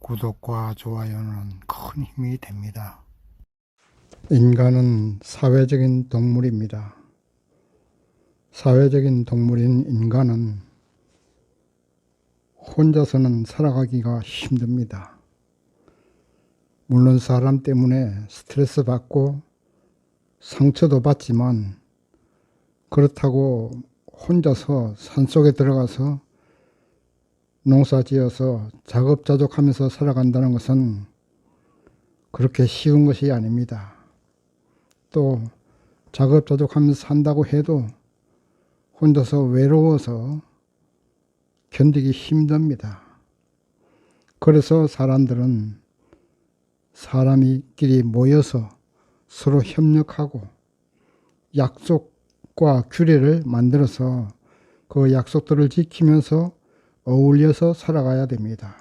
구독과 좋아요는 큰 힘이 됩니다. 인간은 사회적인 동물입니다. 사회적인 동물인 인간은 혼자서는 살아가기가 힘듭니다. 물론 사람 때문에 스트레스 받고 상처도 받지만 그렇다고 혼자서 산속에 들어가서 농사 지어서 자급자족하면서 살아간다는 것은 그렇게 쉬운 것이 아닙니다. 또 자급자족하면서 산다고 해도 혼자서 외로워서 견디기 힘듭니다. 그래서 사람들은 사람이끼리 모여서 서로 협력하고 약속과 규례를 만들어서 그 약속들을 지키면서 어울려서 살아가야 됩니다.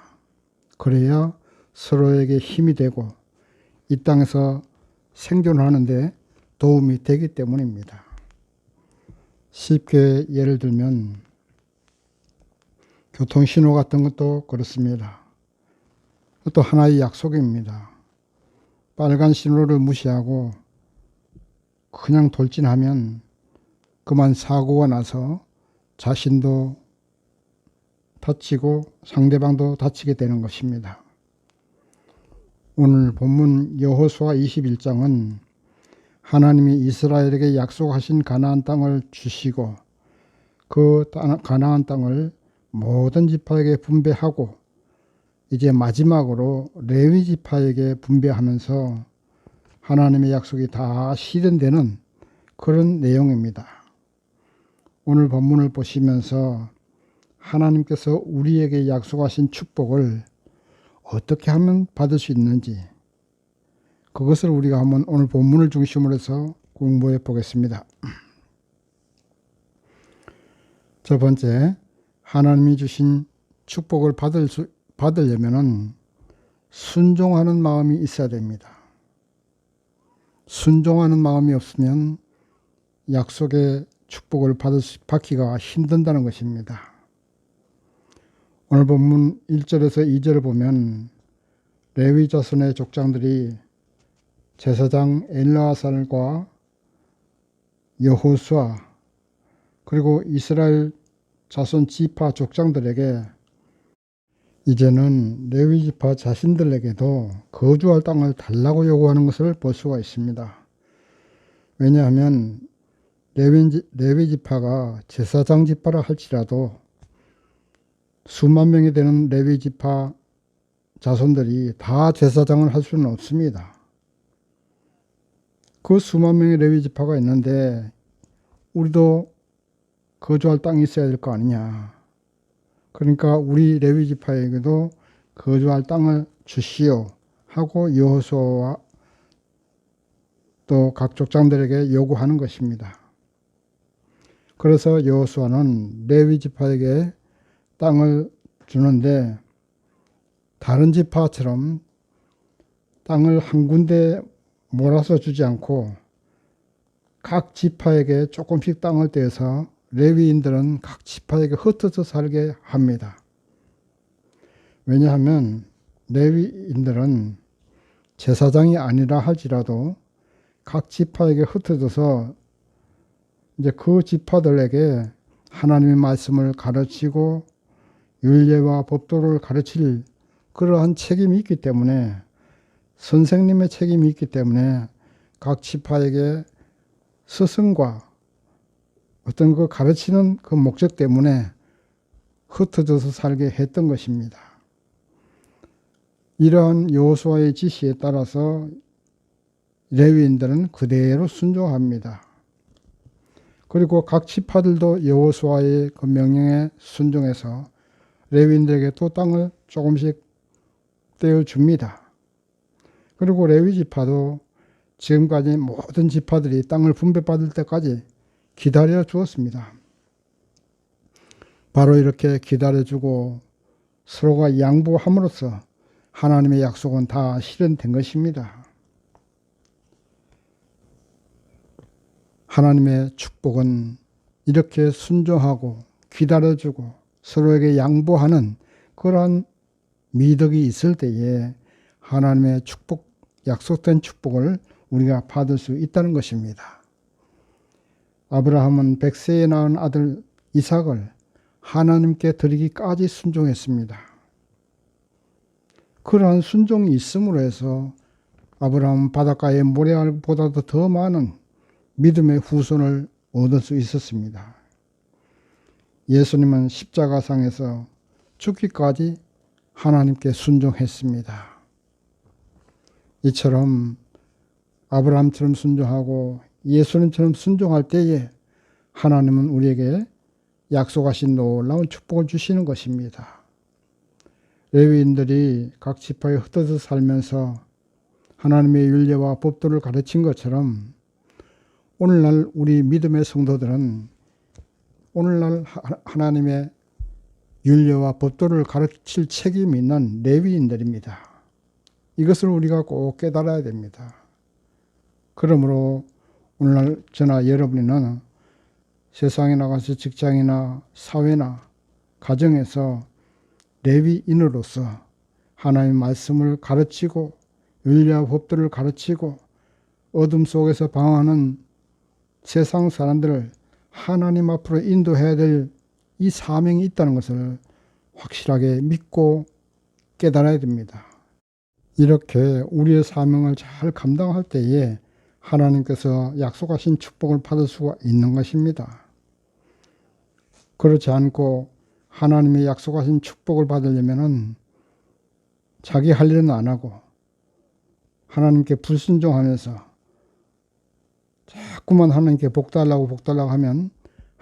그래야 서로에게 힘이 되고 이 땅에서 생존하는데 도움이 되기 때문입니다. 쉽게 예를 들면 교통신호 같은 것도 그렇습니다. 또 하나의 약속입니다. 빨간 신호를 무시하고 그냥 돌진하면 그만 사고가 나서 자신도 다치고 상대방도 다치게 되는 것입니다. 오늘 본문 여호수아 21장은 하나님이 이스라엘에게 약속하신 가나안 땅을 주시고 그 가나안 땅을 모든 지파에게 분배하고 이제 마지막으로 레위 지파에게 분배하면서 하나님의 약속이 다 실현되는 그런 내용입니다. 오늘 본문을 보시면서 하나님께서 우리에게 약속하신 축복을 어떻게 하면 받을 수 있는지 그것을 우리가 한번 오늘 본문을 중심으로 해서 공부해 보겠습니다. 첫 번째, 하나님이 주신 축복을 받으려면 순종하는 마음이 있어야 됩니다. 순종하는 마음이 없으면 약속의 축복을 받기가 힘든다는 것입니다. 오늘 본문 1절에서 2절을 보면 레위 자손의 족장들이 제사장 엘르아살과 여호수아 그리고 이스라엘 자손 지파 족장들에게 이제는 레위 지파 자신들에게도 거주할 땅을 달라고 요구하는 것을 볼 수가 있습니다. 왜냐하면 레위 지파가 제사장 지파라 할지라도 수만 명이 되는 레위 지파 자손들이 다 제사장을 할 수는 없습니다. 그 수만 명의 레위 지파가 있는데 우리도 거주할 땅이 있어야 될 거 아니냐. 그러니까 우리 레위 지파에게도 거주할 땅을 주시오 하고 여호수아와 또 각 족장들에게 요구하는 것입니다. 그래서 여호수아는 레위 지파에게 땅을 주는데 다른 지파처럼 땅을 한 군데 몰아서 주지 않고 각 지파에게 조금씩 땅을 떼서 레위인들은 각 지파에게 흩어져 살게 합니다. 왜냐하면 레위인들은 제사장이 아니라 할지라도 각 지파에게 흩어져서 이제 그 지파들에게 하나님의 말씀을 가르치고 율례와 법도를 가르칠 그러한 책임이 있기 때문에 선생님의 책임이 있기 때문에 각 지파에게 스승과 어떤 그 가르치는 그 목적 때문에 흩어져서 살게 했던 것입니다. 이러한 여호수아의 지시에 따라서 레위인들은 그대로 순종합니다. 그리고 각 지파들도 여호수아의 그 명령에 순종해서 레위인들에게 또 땅을 조금씩 떼어줍니다. 그리고 레위 지파도 지금까지 모든 지파들이 땅을 분배받을 때까지 기다려 주었습니다. 바로 이렇게 기다려주고 서로가 양보함으로써 하나님의 약속은 다 실현된 것입니다. 하나님의 축복은 이렇게 순종하고 기다려주고 서로에게 양보하는 그러한 미덕이 있을 때에 하나님의 축복, 약속된 축복을 우리가 받을 수 있다는 것입니다. 아브라함은 100세에 낳은 아들 이삭을 하나님께 드리기까지 순종했습니다. 그러한 순종이 있음으로 해서 아브라함은 바닷가의 모래알보다도 더 많은 믿음의 후손을 얻을 수 있었습니다. 예수님은 십자가상에서 죽기까지 하나님께 순종했습니다. 이처럼 아브라함처럼 순종하고 예수님처럼 순종할 때에 하나님은 우리에게 약속하신 놀라운 축복을 주시는 것입니다. 레위인들이 각 지파에 흩어져 살면서 하나님의 율례와 법도를 가르친 것처럼 오늘날 우리 믿음의 성도들은 오늘날 하나님의 율례와 법도를 가르칠 책임이 있는 레위인들입니다. 이것을 우리가 꼭 깨달아야 됩니다. 그러므로 오늘날 저나 여러분은 세상에 나가서 직장이나 사회나 가정에서 레위인으로서 하나님의 말씀을 가르치고 율례와 법도를 가르치고 어둠 속에서 방황하는 세상 사람들을 하나님 앞으로 인도해야 될 이 사명이 있다는 것을 확실하게 믿고 깨달아야 됩니다. 이렇게 우리의 사명을 잘 감당할 때에 하나님께서 약속하신 축복을 받을 수가 있는 것입니다. 그렇지 않고 하나님의 약속하신 축복을 받으려면 자기 할 일은 안 하고 하나님께 불순종하면서 자꾸만 하나님께 복 달라고 하면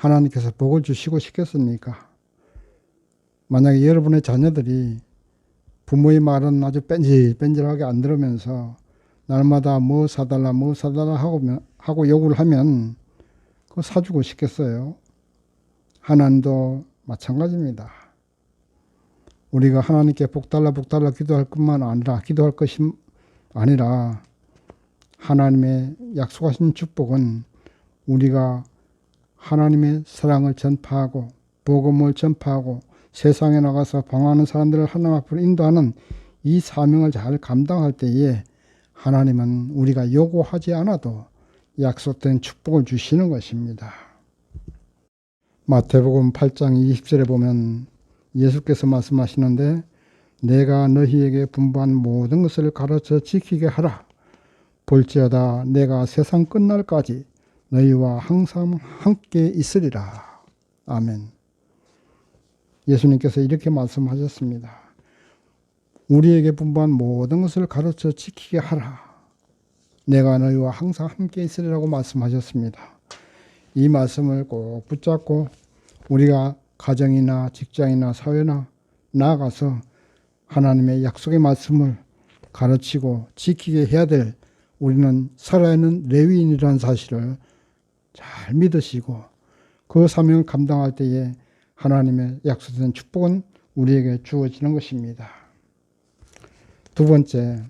하나님께서 복을 주시고 싶겠습니까? 만약에 여러분의 자녀들이 부모의 말은 아주 뺀질뺀질하게 안 들으면서 날마다 뭐 사달라 하고 요구를 하면 그거 사주고 싶겠어요? 하나님도 마찬가지입니다. 우리가 하나님께 복 달라 기도할 것만 아니라 하나님의 약속하신 축복은 우리가 하나님의 사랑을 전파하고 복음을 전파하고 세상에 나가서 방황하는 사람들을 하나님 앞으로 인도하는 이 사명을 잘 감당할 때에 하나님은 우리가 요구하지 않아도 약속된 축복을 주시는 것입니다. 마태복음 8장 20절에 보면 예수께서 말씀하시는데 내가 너희에게 분부한 모든 것을 가르쳐 지키게 하라. 볼지어다 내가 세상 끝날까지 너희와 항상 함께 있으리라. 아멘. 예수님께서 이렇게 말씀하셨습니다. 우리에게 분부한 모든 것을 가르쳐 지키게 하라. 내가 너희와 항상 함께 있으리라고 말씀하셨습니다. 이 말씀을 꼭 붙잡고 우리가 가정이나 직장이나 사회나 나아가서 하나님의 약속의 말씀을 가르치고 지키게 해야 될 우리는 살아있는 레위인이라는 사실을 잘 믿으시고 그 사명을 감당할 때에 하나님의 약속된 축복은 우리에게 주어지는 것입니다. 두 번째,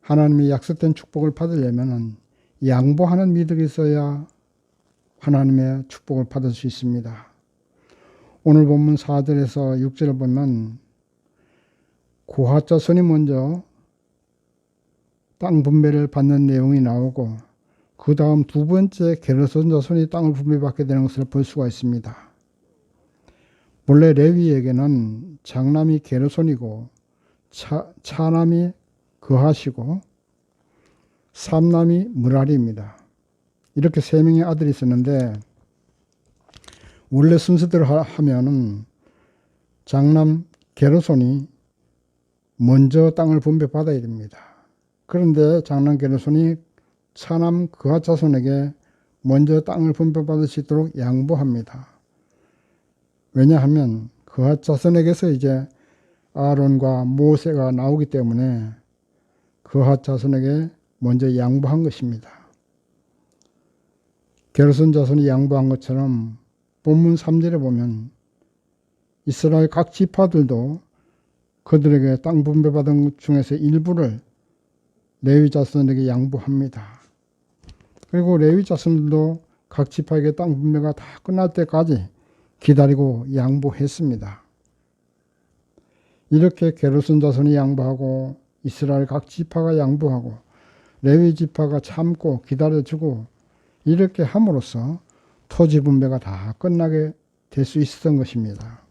하나님의 약속된 축복을 받으려면 양보하는 믿음이 있어야 하나님의 축복을 받을 수 있습니다. 오늘 본문 4절에서 6절을 보면 고핫 자손이 먼저 땅 분배를 받는 내용이 나오고 그 다음 두 번째 게르손 자손이 땅을 분배받게 되는 것을 볼 수가 있습니다. 본래 레위에게는 장남이 게르손이고 차남이 그핫이고 삼남이 므라리입니다. 이렇게 세 명의 아들이 있었는데 원래 순서대로 하면은 장남 게르손이 먼저 땅을 분배받아야 됩니다. 그런데 장남 게르손이 차남 그핫 자손에게 먼저 땅을 분배받을 수 있도록 양보합니다. 왜냐하면 그핫 자손에게서 이제 아론과 모세가 나오기 때문에 그핫 자손에게 먼저 양보한 것입니다. 게르손 자손이 양보한 것처럼 본문 3절에 보면 이스라엘 각 지파들도 그들에게 땅 분배받은 것 중에서 일부를 레위 자손에게 양보합니다. 그리고 레위 자손들도 각 지파에게 땅 분배가 다 끝날 때까지 기다리고 양보했습니다. 이렇게 게르손 자손이 양보하고 이스라엘 각 지파가 양보하고 레위 지파가 참고 기다려주고 이렇게 함으로써 토지 분배가 다 끝나게 될 수 있었던 것입니다.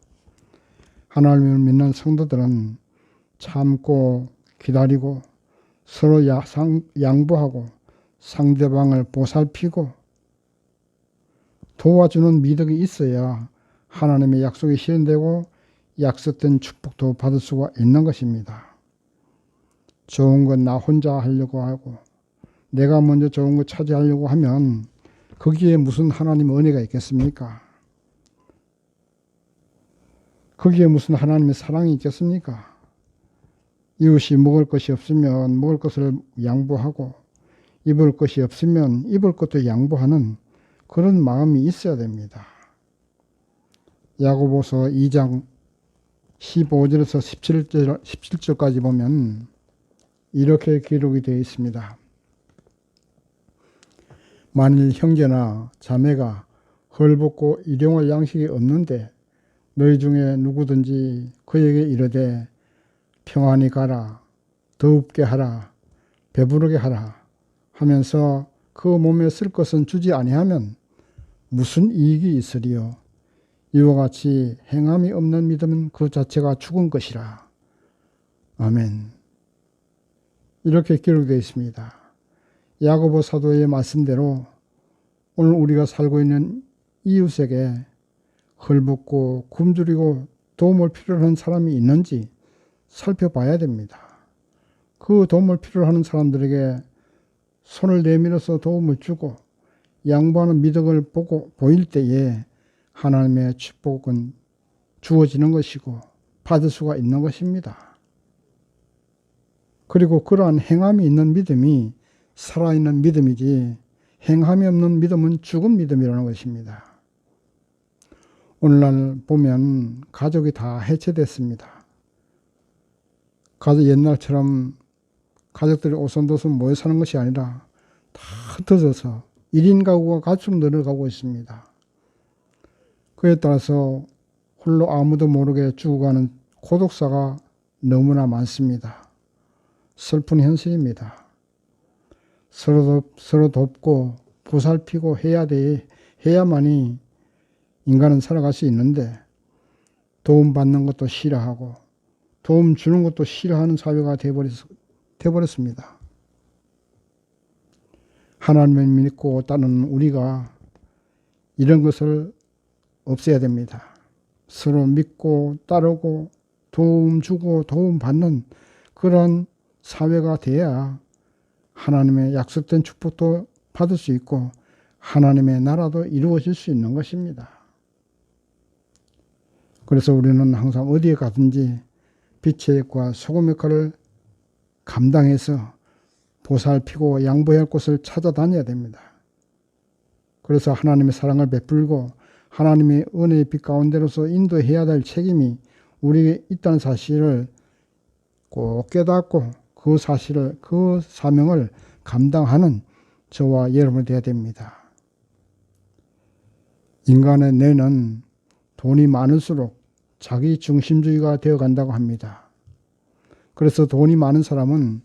하나님을 믿는 성도들은 참고 기다리고 서로 양보하고 상대방을 보살피고 도와주는 미덕이 있어야 하나님의 약속이 실현되고 약속된 축복도 받을 수가 있는 것입니다. 좋은 건 나 혼자 하려고 하고 내가 먼저 좋은 거 차지하려고 하면 거기에 무슨 하나님의 은혜가 있겠습니까? 거기에 무슨 하나님의 사랑이 있겠습니까? 이웃이 먹을 것이 없으면 먹을 것을 양보하고 입을 것이 없으면 입을 것도 양보하는 그런 마음이 있어야 됩니다. 야고보서 2장 15절에서 17절까지 보면 이렇게 기록이 되어 있습니다. 만일 형제나 자매가 헐벗고 일용할 양식이 없는데 너희 중에 누구든지 그에게 이르되 평안히 가라, 더웁게 하라, 배부르게 하라 하면서 그 몸에 쓸 것은 주지 아니하면 무슨 이익이 있으리요? 이와 같이 행함이 없는 믿음은 그 자체가 죽은 것이라. 아멘. 이렇게 기록되어 있습니다. 야고보 사도의 말씀대로 오늘 우리가 살고 있는 이웃에게 헐벗고 굶주리고 도움을 필요로 하는 사람이 있는지 살펴봐야 됩니다. 그 도움을 필요로 하는 사람들에게 손을 내밀어서 도움을 주고 양보하는 미덕을 보일 때에 하나님의 축복은 주어지는 것이고 받을 수가 있는 것입니다. 그리고 그러한 행함이 있는 믿음이 살아있는 믿음이지 행함이 없는 믿음은 죽은 믿음이라는 것입니다. 오늘날 보면 가족이 다 해체됐습니다. 가족 옛날처럼 가족들이 오손도손 모여 사는 것이 아니라 다 흩어져서 1인 가구가 갈수록 늘어가고 있습니다. 그에 따라서 홀로 아무도 모르게 죽어가는 고독사가 너무나 많습니다. 슬픈 현실입니다. 서로 돕고 보살피고 해야만이 인간은 살아갈 수 있는데 도움받는 것도 싫어하고 도움 주는 것도 싫어하는 사회가 되어버렸습니다. 하나님을 믿고 따르는 우리가 이런 것을 없애야 됩니다. 서로 믿고 따르고 도움 주고 도움 받는 그런 사회가 돼야 하나님의 약속된 축복도 받을 수 있고 하나님의 나라도 이루어질 수 있는 것입니다. 그래서 우리는 항상 어디에 가든지 빛의 역과 소금의 역할을 감당해서 보살피고 양보해야 할 곳을 찾아다녀야 됩니다. 그래서 하나님의 사랑을 베풀고 하나님의 은혜의 빛 가운데로서 인도해야 될 책임이 우리에게 있다는 사실을 꼭 깨닫고 그 사실을, 그 사명을 감당하는 저와 여러분이 되어야 됩니다. 인간의 뇌는 돈이 많을수록 자기 중심주의가 되어 간다고 합니다. 그래서 돈이 많은 사람은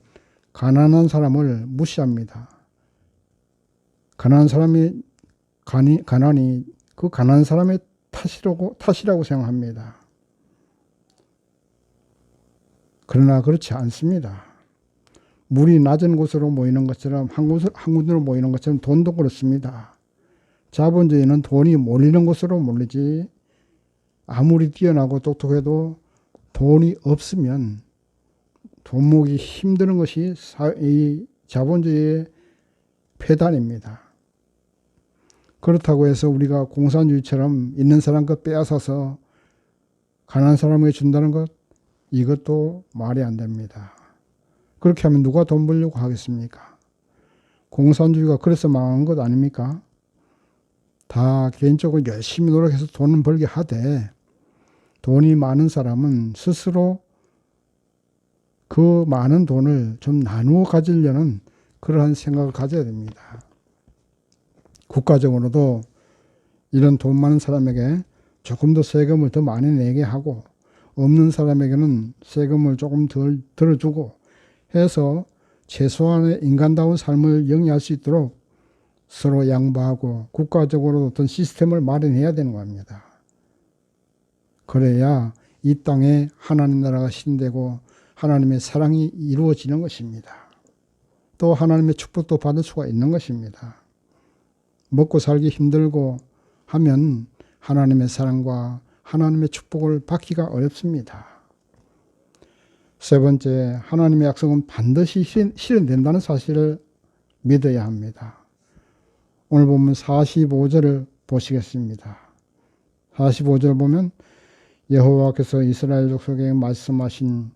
가난한 사람을 무시합니다. 가난한 사람이 가난이 그 가난한 사람의 탓이라고 생각합니다. 그러나 그렇지 않습니다. 물이 낮은 곳으로 모이는 것처럼 한 군데로 모이는 것처럼 돈도 그렇습니다. 자본주의는 돈이 몰리는 곳으로 몰리지 아무리 뛰어나고 똑똑해도 돈이 없으면 돈 모으기 힘드는 것이 이 자본주의의 폐단입니다. 그렇다고 해서 우리가 공산주의처럼 있는 사람 것 빼앗아서 가난한 사람에게 준다는 것, 이것도 말이 안 됩니다. 그렇게 하면 누가 돈 벌려고 하겠습니까? 공산주의가 그래서 망한 것 아닙니까? 다 개인적으로 열심히 노력해서 돈을 벌게 하되 돈이 많은 사람은 스스로 그 많은 돈을 좀 나누어 가지려는 그러한 생각을 가져야 됩니다. 국가적으로도 이런 돈 많은 사람에게 조금 더 세금을 더 많이 내게 하고 없는 사람에게는 세금을 조금 덜 들어주고 해서 최소한의 인간다운 삶을 영위할 수 있도록 서로 양보하고 국가적으로 어떤 시스템을 마련해야 되는 겁니다. 그래야 이 땅에 하나님 나라가 실현되고 하나님의 사랑이 이루어지는 것입니다. 또 하나님의 축복도 받을 수가 있는 것입니다. 먹고 살기 힘들고 하면 하나님의 사랑과 하나님의 축복을 받기가 어렵습니다. 세 번째, 하나님의 약속은 반드시 실현된다는 사실을 믿어야 합니다. 오늘 보면 45절을 보시겠습니다. 45절 보면 여호와께서 이스라엘 족속에게 말씀하신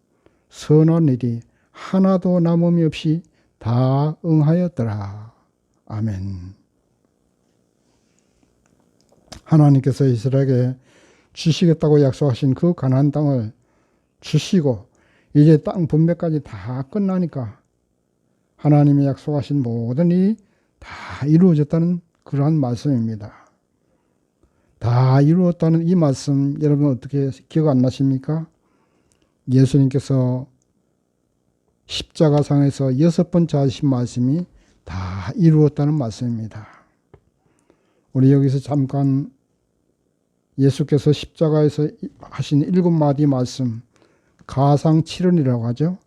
선한 일이 하나도 남음이 없이 다 응하였더라. 아멘. 하나님께서 이스라엘에게 주시겠다고 약속하신 그 가나안 땅을 주시고 이제 땅 분배까지 다 끝나니까 하나님이 약속하신 모든 일이 다 이루어졌다는 그러한 말씀입니다. 다 이루었다는 이 말씀 여러분 어떻게 기억 안 나십니까? 예수님께서 십자가상에서 6번째 하신 말씀이 다 이루었다는 말씀입니다. 우리 여기서 잠깐 예수께서 십자가에서 하신 7마디 말씀 가상칠언이라고 하죠.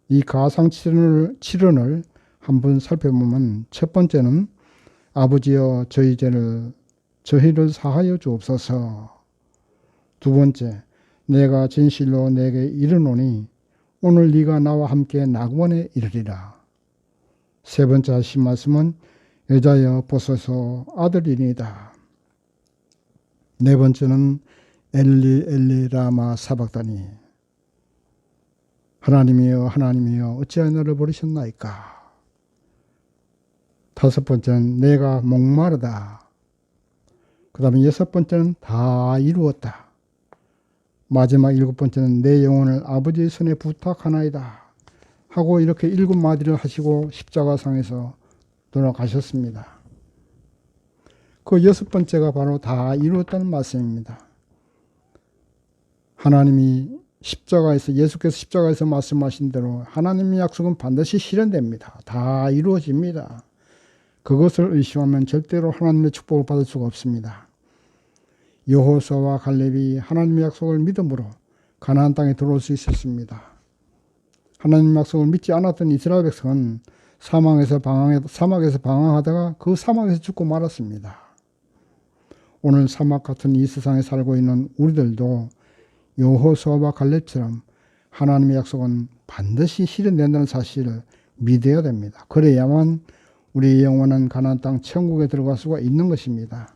이 가상칠언을 한번 살펴보면 첫 번째는 아버지여 저희를 사하여 주옵소서. 두 번째, 내가 진실로 내게 이르노니 오늘 네가 나와 함께 낙원에 이르리라. 세 번째 하신 말씀은 여자여 보소서 아들이니이다. 네 번째는 엘리 엘리 라마 사박다니 하나님이여 하나님이여 어찌하여 나를 버리셨나이까. 다섯 번째는 내가 목마르다. 그 다음에 여섯 번째는 다 이루었다. 마지막 일곱 번째는 내 영혼을 아버지의 손에 부탁하나이다 하고 이렇게 7마디를 하시고 십자가상에서 돌아가셨습니다. 그 여섯 번째가 바로 다 이루었다는 말씀입니다. 하나님이 예수께서 십자가에서 말씀하신 대로 하나님의 약속은 반드시 실현됩니다. 다 이루어집니다. 그것을 의심하면 절대로 하나님의 축복을 받을 수가 없습니다. 여호수아와 갈렙이 하나님의 약속을 믿음으로 가나안 땅에 들어올 수 있었습니다. 하나님의 약속을 믿지 않았던 이스라엘 백성은 사막에서 방황하다가 그 사막에서 죽고 말았습니다. 오늘 사막 같은 이 세상에 살고 있는 우리들도 여호수아와 갈렙처럼 하나님의 약속은 반드시 실현된다는 사실을 믿어야 됩니다. 그래야만 우리의 영원한 가나안 땅 천국에 들어갈 수가 있는 것입니다.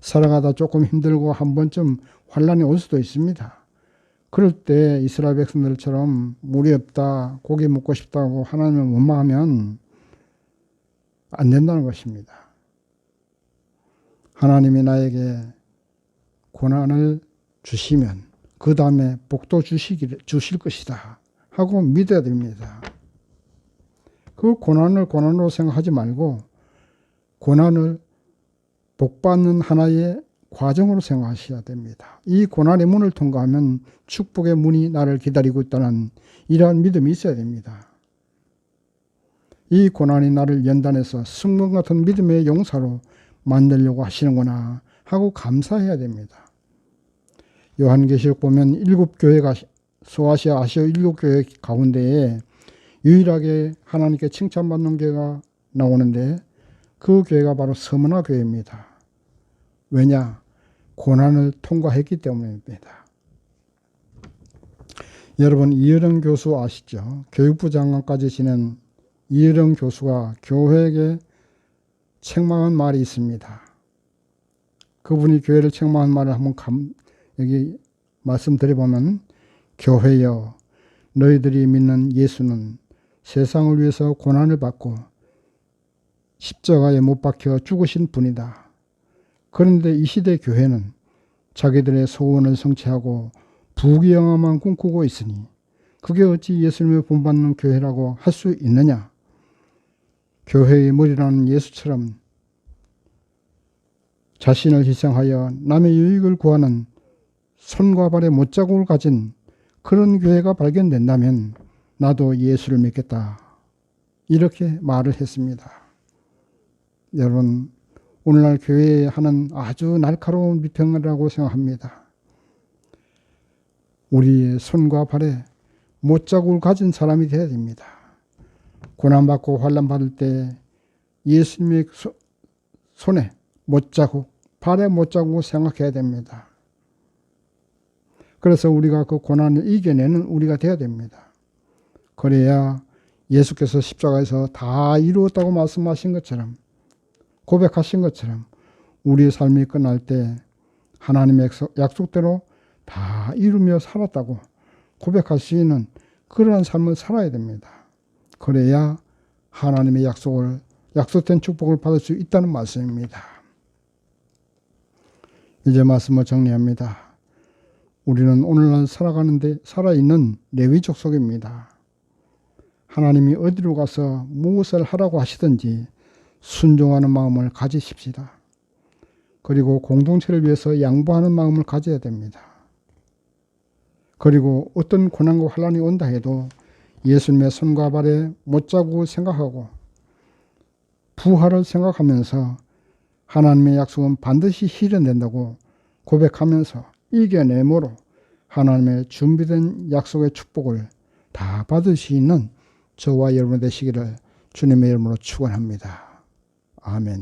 살아가다 조금 힘들고 한 번쯤 환난이 올 수도 있습니다. 그럴 때 이스라엘 백성들처럼 물이 없다, 고기 먹고 싶다고 하나님을 원망하면 안 된다는 것입니다. 하나님이 나에게 고난을 주시면 그 다음에 복도 주실 것이다 하고 믿어야 됩니다. 그 고난을 고난으로 생각하지 말고 고난을 복받는 하나의 과정으로 생각하셔야 됩니다. 이 고난의 문을 통과하면 축복의 문이 나를 기다리고 있다는 이러한 믿음이 있어야 됩니다. 이 고난이 나를 연단해서 승문 같은 믿음의 용사로 만들려고 하시는구나 하고 감사해야 됩니다. 요한계시록 보면 7교회가 소아시아 아시아 7교회 가운데에 유일하게 하나님께 칭찬받는 교회가 나오는데 그 교회가 바로 서문화 교회입니다. 왜냐? 고난을 통과했기 때문입니다. 여러분 이어령 교수 아시죠? 교육부 장관까지 지낸 이어령 교수가 교회에게 책망한 말이 있습니다. 그분이 교회를 책망한 말을 한번 여기 말씀드려보면 교회여 너희들이 믿는 예수는 세상을 위해서 고난을 받고 십자가에 못 박혀 죽으신 분이다. 그런데 이 시대 교회는 자기들의 소원을 성취하고 부귀영화만 꿈꾸고 있으니 그게 어찌 예수님을 본받는 교회라고 할 수 있느냐. 교회의 머리라는 예수처럼 자신을 희생하여 남의 유익을 구하는 손과 발에 못자국을 가진 그런 교회가 발견된다면 나도 예수를 믿겠다. 이렇게 말을 했습니다. 여러분, 오늘날 교회에 하는 아주 날카로운 비평이라고 생각합니다. 우리의 손과 발에 못자국을 가진 사람이 되어야 됩니다. 고난받고 환난받을 때 예수님의 손에 못자국, 발에 못자국을 생각해야 됩니다. 그래서 우리가 그 고난을 이겨내는 우리가 되어야 됩니다. 그래야 예수께서 십자가에서 다 이루었다고 말씀하신 것처럼, 고백하신 것처럼 우리의 삶이 끝날 때 하나님의 약속대로 다 이루며 살았다고 고백할 수 있는 그러한 삶을 살아야 됩니다. 그래야 하나님의 약속된 축복을 받을 수 있다는 말씀입니다. 이제 말씀을 정리합니다. 우리는 오늘날 살아있는 레위 족속입니다. 하나님이 어디로 가서 무엇을 하라고 하시든지 순종하는 마음을 가지십시다. 그리고 공동체를 위해서 양보하는 마음을 가져야 됩니다. 그리고 어떤 고난과 환난이 온다 해도 예수님의 손과 발에 못자국을 생각하고 부활을 생각하면서 하나님의 약속은 반드시 실현된다고 고백하면서 이겨내므로 하나님의 준비된 약속의 축복을 다 받을 수 있는 저와 여러분 되시기를 주님의 이름으로 축원합니다. 아멘.